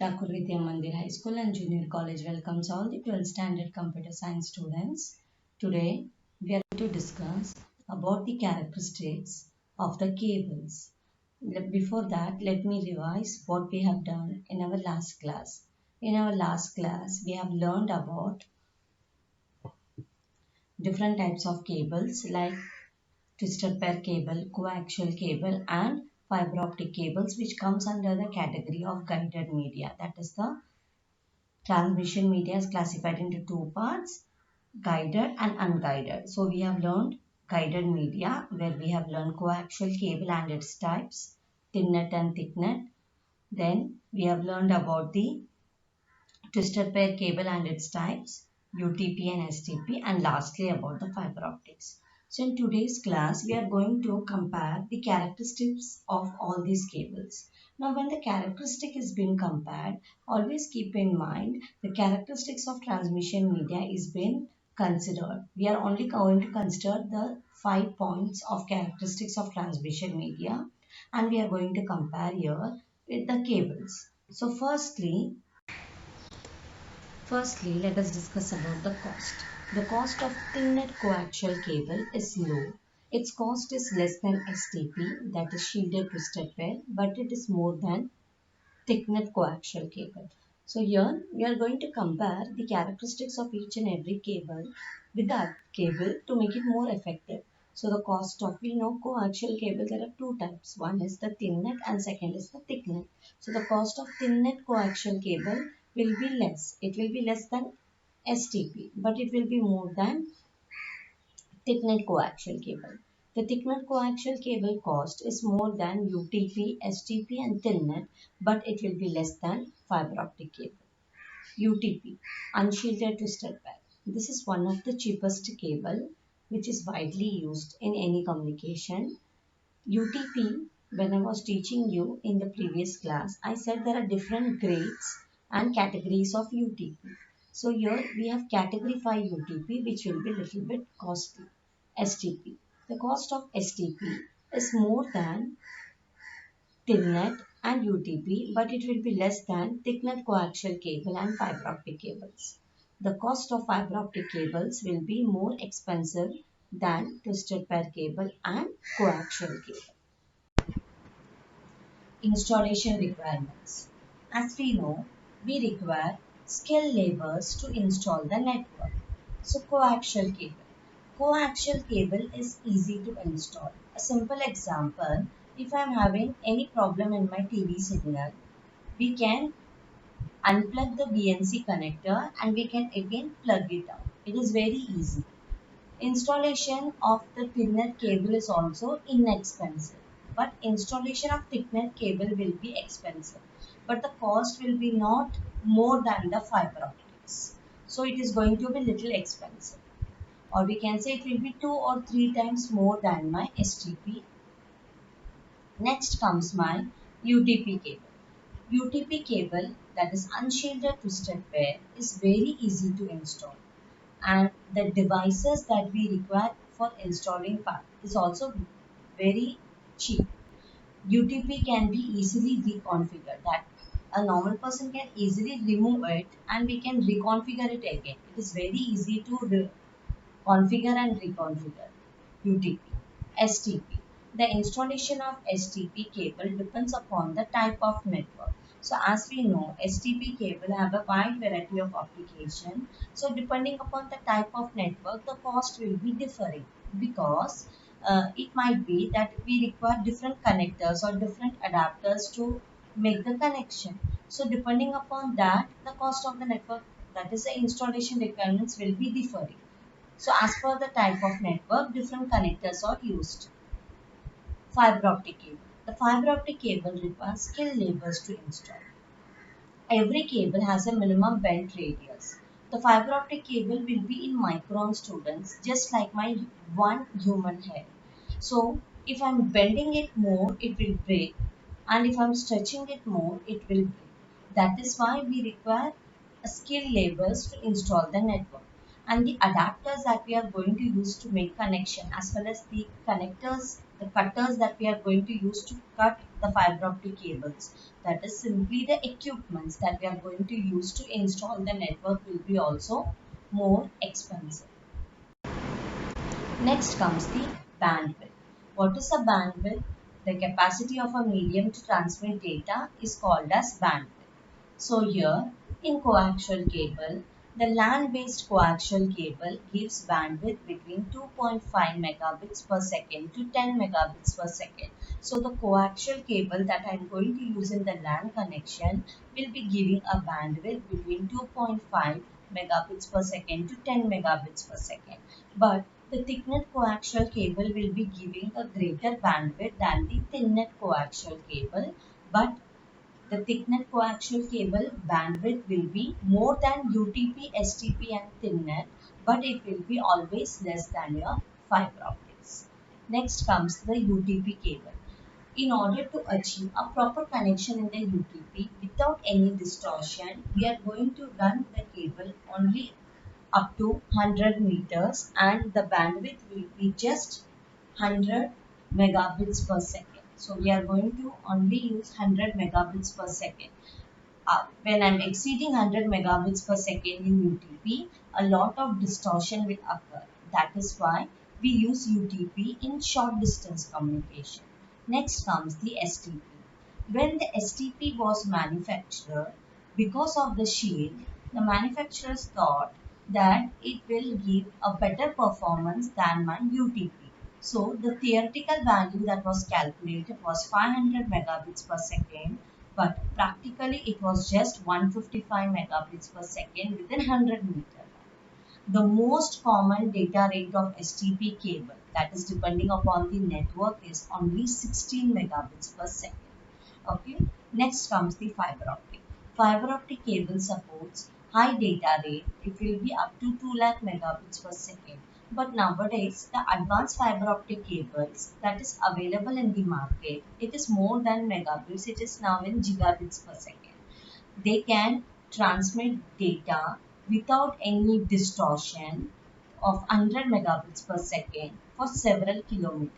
Thakur Vidya Mandir High School and Junior College welcomes all the 12th standard computer science students. Today we are going to discuss about the characteristics of the cables. Before that, let me revise what we have done in our last class. In our last class, we have learned about different types of cables like twisted pair cable, coaxial cable and fiber optic cables, which comes under the category of guided media. That is, the transmission media is classified into two parts, guided and unguided. So we have learned guided media, where we have learned coaxial cable and its types, thin net and thick net. Then we have learned about the twisted pair cable and its types, UTP and STP, and lastly about the fiber optics. So in today's class, we are going to compare the characteristics of all these cables. Now when the characteristic is being compared, always keep in mind the characteristics of transmission media is being considered. We are only going to consider the 5 points of characteristics of transmission media, and we are going to compare here with the cables. So firstly, let us discuss about the cost. The cost of thin-net coaxial cable is low. Its cost is less than STP, that is shielded twisted pair, but it is more than thick-net coaxial cable. So here we are going to compare the characteristics of each and every cable with that cable to make it more effective. So the cost of, we know coaxial cable, there are two types. One is the thin net and second is the thick net. So the cost of thin net coaxial cable will be less. It will be less than STP, but it will be more than thick net coaxial cable. The thick net coaxial cable cost is more than UTP, STP and thin net, but it will be less than fiber optic cable. UTP, unshielded twisted pair. This is one of the cheapest cable which is widely used in any communication. UTP, when I was teaching you in the previous class, I said there are different grades and categories of UTP. So here we have category 5 UTP, which will be little bit costly. STP. The cost of STP is more than thin net and UTP, but it will be less than thick net coaxial cable and fiber optic cables. The cost of fiber optic cables will be more expensive than twisted pair cable and coaxial cable. Installation requirements. As we know, we require skilled laborers to install the network. So coaxial cable. Coaxial cable is easy to install. A simple example, if I am having any problem in my TV signal, we can unplug the BNC connector and we can again plug it out. It is very easy. Installation of the thin-net cable is also inexpensive, but installation of thick-net cable will be expensive. But the cost will be not more than the fiber optics. So it is going to be little expensive. Or we can say it will be 2 or 3 times more than my STP. Next comes my UTP cable. UTP cable, that is unshielded twisted pair, is very easy to install, and the devices that we require for installing part is also very cheap. UTP can be easily reconfigured, that a normal person can easily remove it and we can reconfigure it again. It is very easy to configure and reconfigure. UTP. STP. The installation of STP cable depends upon the type of network. So as we know, STP cable have a wide variety of application. So depending upon the type of network, the cost will be differing, because it might be that we require different connectors or different adapters to make the connection. So depending upon that, the cost of the network, that is the installation requirements, will be differing. So as per the type of network, different connectors are used. Fiber optic cable. The fiber optic cable requires skilled laborers to install. Every cable has a minimum bent radius. The fiber optic cable will be in micron students, just like my one human hair. So if I am bending it more, it will break, and if I am stretching it more, it will break. That is why we require skilled laborers to install the network. and the adapters that we are going to use to make connection, as well as the connectors, the cutters that we are going to use to cut the fiber optic cables. That is simply the equipments that we are going to use to install the network will be also more expensive. Next comes the bandwidth. What is a bandwidth? The capacity of a medium to transmit data is called as bandwidth. So here in coaxial cable, the LAN-based coaxial cable gives bandwidth between 2.5 megabits per second to 10 megabits per second. So the coaxial cable that I am going to use in the LAN connection will be giving a bandwidth between 2.5 megabits per second to 10 megabits per second. But the thicknet coaxial cable will be giving a greater bandwidth than the thinnet coaxial cable, but the thicknet coaxial cable bandwidth will be more than UTP, STP and thinnet, but it will be always less than your fiber optics. Next comes the UTP cable. In order to achieve a proper connection in the UTP without any distortion, we are going to run the cable only up to 100 meters, and the bandwidth will be just 100 megabits per second. So we are going to only use 100 megabits per second. When I'm exceeding 100 megabits per second in UTP, a lot of distortion will occur. That is why we use UTP in short distance communication. Next comes the STP. When the STP was manufactured, because of the shield, the manufacturers thought that it will give a better performance than my UTP. So the theoretical value that was calculated was 500 megabits per second, but practically it was just 155 megabits per second within 100 meters. The most common data rate of STP cable, that is depending upon the network, is only 16 megabits per second. Okay. Next comes the fiber optic. Fiber optic cable supports high data rate. It will be up to 2 lakh megabits per second. But nowadays, the advanced fiber optic cables that is available in the market, it is more than megabits. It is now in gigabits per second. They can transmit data without any distortion of 100 megabits per second for several kilometers.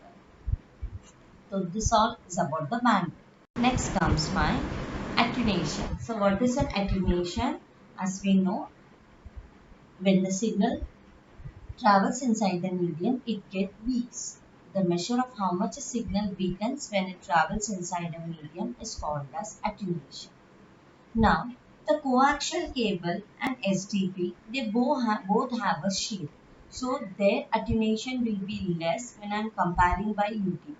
So this all is about the bandwidth. Next comes my attenuation. So what is an attenuation? As we know, when the signal travels inside the medium, it gets weaks. The measure of how much a signal weakens when it travels inside a medium is called as attenuation. Now, the coaxial cable and STP, they both have a shield. So their attenuation will be less when I am comparing by UTP.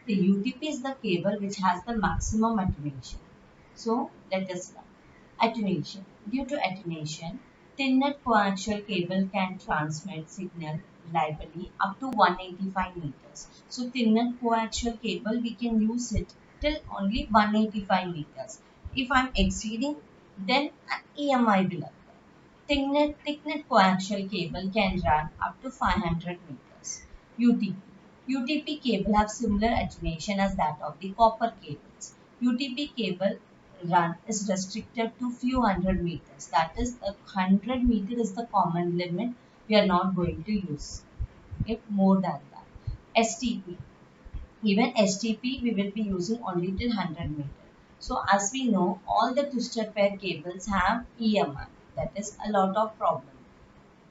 The UTP is the cable which has the maximum attenuation. So let us learn. Attenuation. Due to attenuation, thin-net coaxial cable can transmit signal reliably up to 185 meters. So thin-net coaxial cable, we can use it till only 185 meters. If I am exceeding, then an EMI will occur. Thicknet coaxial cable can run up to 500 meters. UTP. UTP cable have similar attenuation as that of the copper cables. UTP cable run is restricted to few hundred meters. That is, 100 meter is the common limit. We are not going to use it more than that. STP. Even STP we will be using only till 100 meter. So as we know, all the twisted pair cables have EMI. That is a lot of problem.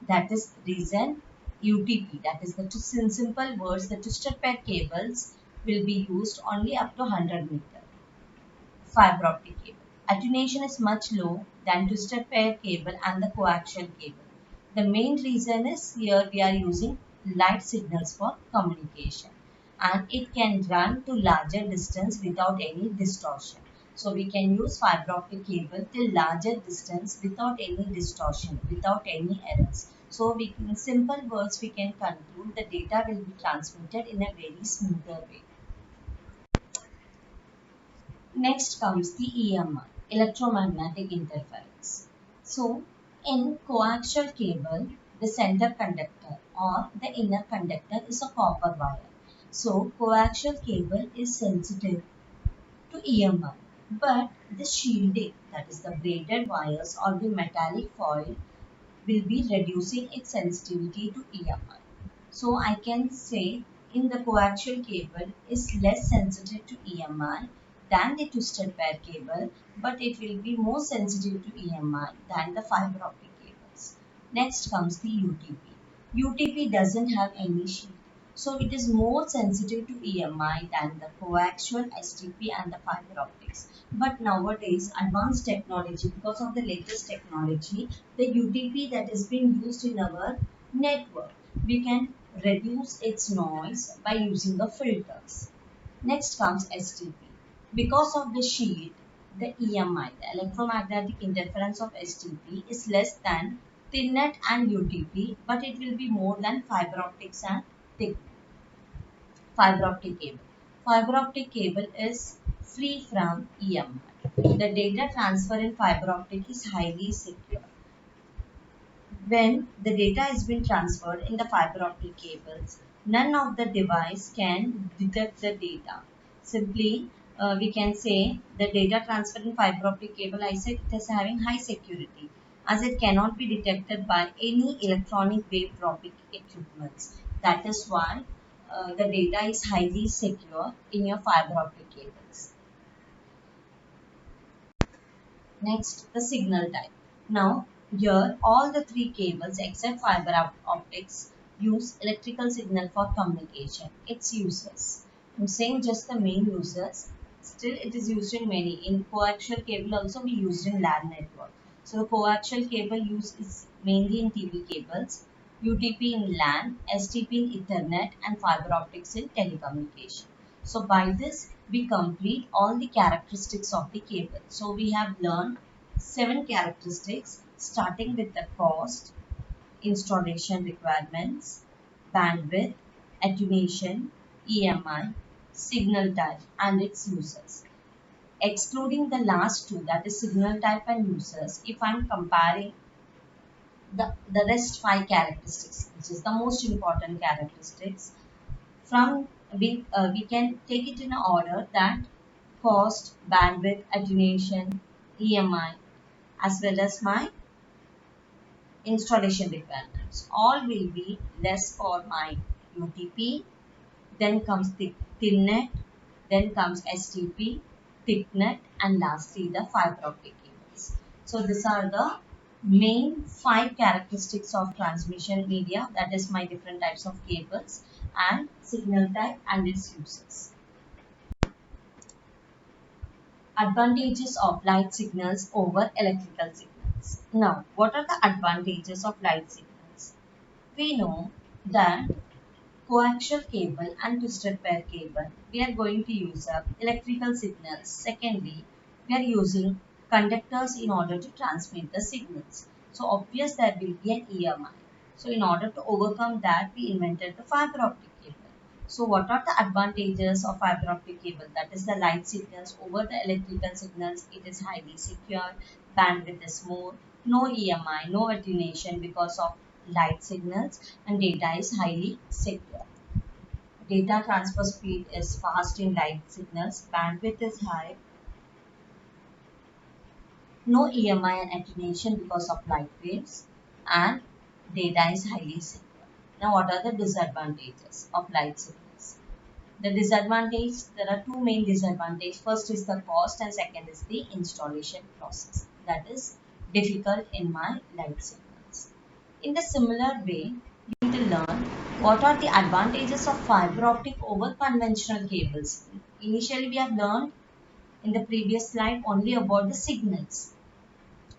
That is reason UTP, that is the in simple words, the twisted pair cables will be used only up to 100 meter. Fiber optic cable. Attenuation is much low than twisted pair cable and the coaxial cable. The main reason is here we are using light signals for communication, and it can run to larger distance without any distortion. So we can use fiber optic cable till larger distance without any distortion, without any errors. So we, in simple words, we can conclude the data will be transmitted in a very smoother way. Next comes the EMI, electromagnetic interference. So, in coaxial cable, the center conductor or the inner conductor is a copper wire. So, coaxial cable is sensitive to EMI, but the shielding, that is the braided wires or the metallic foil, will be reducing its sensitivity to EMI. So I can say in the coaxial cable is less sensitive to EMI than the twisted pair cable, but it will be more sensitive to EMI than the fiber optic cables. Next comes the UTP. UTP doesn't have any shield, so it is more sensitive to EMI than the coaxial STP and the fiber optics. But nowadays, advanced technology, because of the latest technology, the UTP that is being used in our network, we can reduce its noise by using the filters. Next comes STP. Because of the shield, the EMI, the electromagnetic interference of STP is less than thinnet and UTP, but it will be more than fiber optics and thick fiber optic cable. Fiber optic cable is free from EMI. The data transfer in fiber optic is highly secure. When the data has been transferred in the fiber optic cables, none of the device can detect the data. Simply, we can say the data transfer in fiber optic cable, I said it is having high security as it cannot be detected by any electronic wave dropping equipments. That is why the data is highly secure in your fiber optic cables. Next, the signal type. Now, here all the three cables except fiber optics use electrical signal for communication. Its uses. I'm saying just the main uses. Still, it is used in many. In coaxial cable also we used in LAN network. So, the coaxial cable use is mainly in TV cables, UTP in LAN, STP in Ethernet, and fiber optics in telecommunication. So by this, we complete all the characteristics of the cable. So we have learned 7 characteristics starting with the cost, installation requirements, bandwidth, attenuation, EMI, signal type and its uses. Excluding the last two, that is signal type and uses, if I am comparing the rest 5 characteristics, which is the most important characteristics, from we can take it in order that cost, bandwidth, attenuation, EMI, as well as my installation requirements. All will be less for my UTP. Then comes the thinnet, then comes STP, thicknet, and lastly the fiber optic cables. So these are the main 5 characteristics of transmission media, that is my different types of cables and signal type and its uses. Advantages of light signals over electrical signals. Now, what are the advantages of light signals? We know that coaxial cable and twisted pair cable, we are going to use up electrical signals. Secondly, we are using conductors in order to transmit the signals. So, obvious there will be an EMI. So, in order to overcome that, we invented the fiber optic cable. So, what are the advantages of fiber optic cable? That is the light signals over the electrical signals. It is highly secure, bandwidth is more, no EMI, no attenuation because of light signals, and data is highly secure. Data transfer speed is fast in light signals, bandwidth is high, no EMI and attenuation because of light waves, and data is highly secure. Now, what are the disadvantages of light signals? The disadvantage, there are two main disadvantages. First is the cost and second is the installation process. That is difficult in my light signals. In the similar way, you need to learn what are the advantages of fiber optic over conventional cables. Initially, we have learned in the previous slide only about the signals,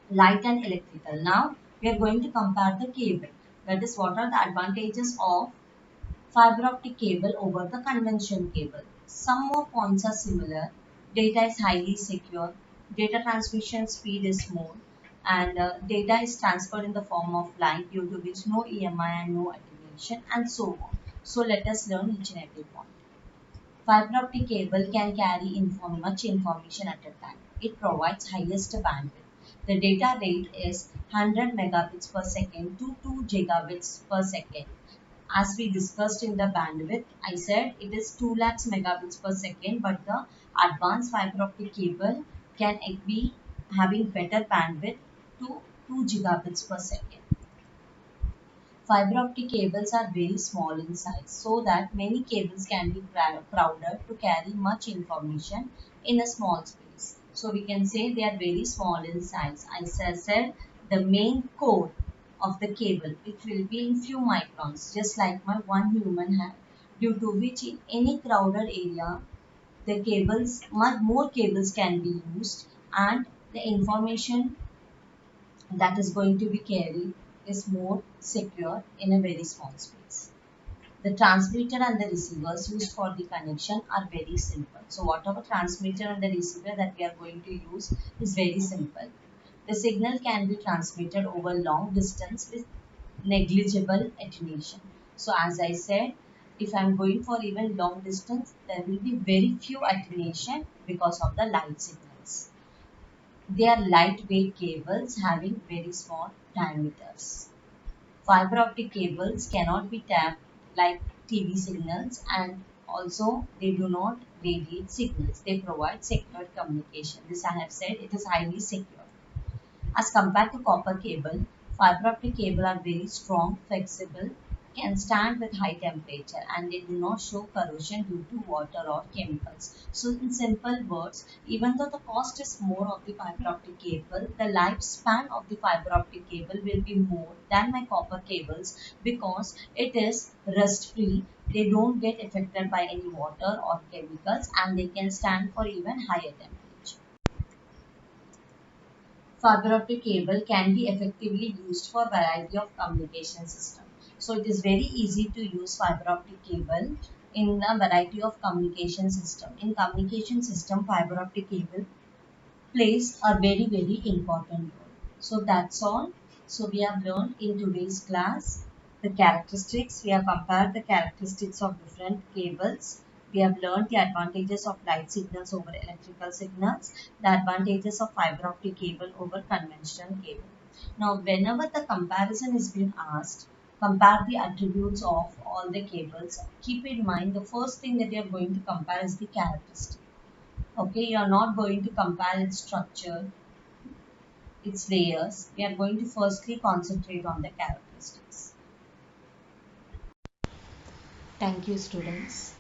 light and electrical. Now, we are going to compare the cable. That is, what are the advantages of fiber optic cable over the conventional cable. Some more points are similar. Data is highly secure. Data transmission speed is more. And data is transferred in the form of light, due to which no EMI and no attenuation and so on. So let us learn each and every point. Fiber optic cable can carry much information at a time. It provides highest bandwidth. The data rate is 100 megabits per second to 2 gigabits per second. As we discussed in the bandwidth, I said it is 2 lakhs megabits per second, but the advanced fiber optic cable can be having better bandwidth to 2 gigabits per second. Fiber optic cables are very small in size so that many cables can be crowded to carry much information in a small space. So we can say they are very small in size. As I said, the main core of the cable, it will be in few microns, just like my one human hair, due to which in any crowded area, the cables, much more cables can be used, and the information that is going to be carried is more secure in a very small space. The transmitter and the receivers used for the connection are very simple. So whatever transmitter and the receiver that we are going to use is very simple. The signal can be transmitted over long distance with negligible attenuation. So as I said, if I am going for even long distance, there will be very few attenuation because of the light signals. They are lightweight cables having very small diameters. Fiber optic cables cannot be tapped like TV signals, and also they do not radiate signals. They provide secure communication. This I have said, it is highly secure. As compared to copper cable, fiber optic cable are very strong, flexible, can stand with high temperature, and they do not show corrosion due to water or chemicals. So in simple words, even though the cost is more of the fiber optic cable, the lifespan of the fiber optic cable will be more than my copper cables because it is rust free. They don't get affected by any water or chemicals, and they can stand for even higher temperature. Fiber optic cable can be effectively used for variety of communication system. So it is very easy to use fiber optic cable in a variety of communication system. In communication system, fiber optic cable plays a very important role. So that's all. So we have learned in today's class the characteristics. We have compared the characteristics of different cables. We have learned the advantages of light signals over electrical signals, the advantages of fiber optic cable over conventional cable. Now, whenever the comparison is being asked, compare the attributes of all the cables. Keep in mind the first thing that you are going to compare is the characteristic. Okay, you are not going to compare its structure, its layers. We are going to firstly concentrate on the characteristics. Thank you, students.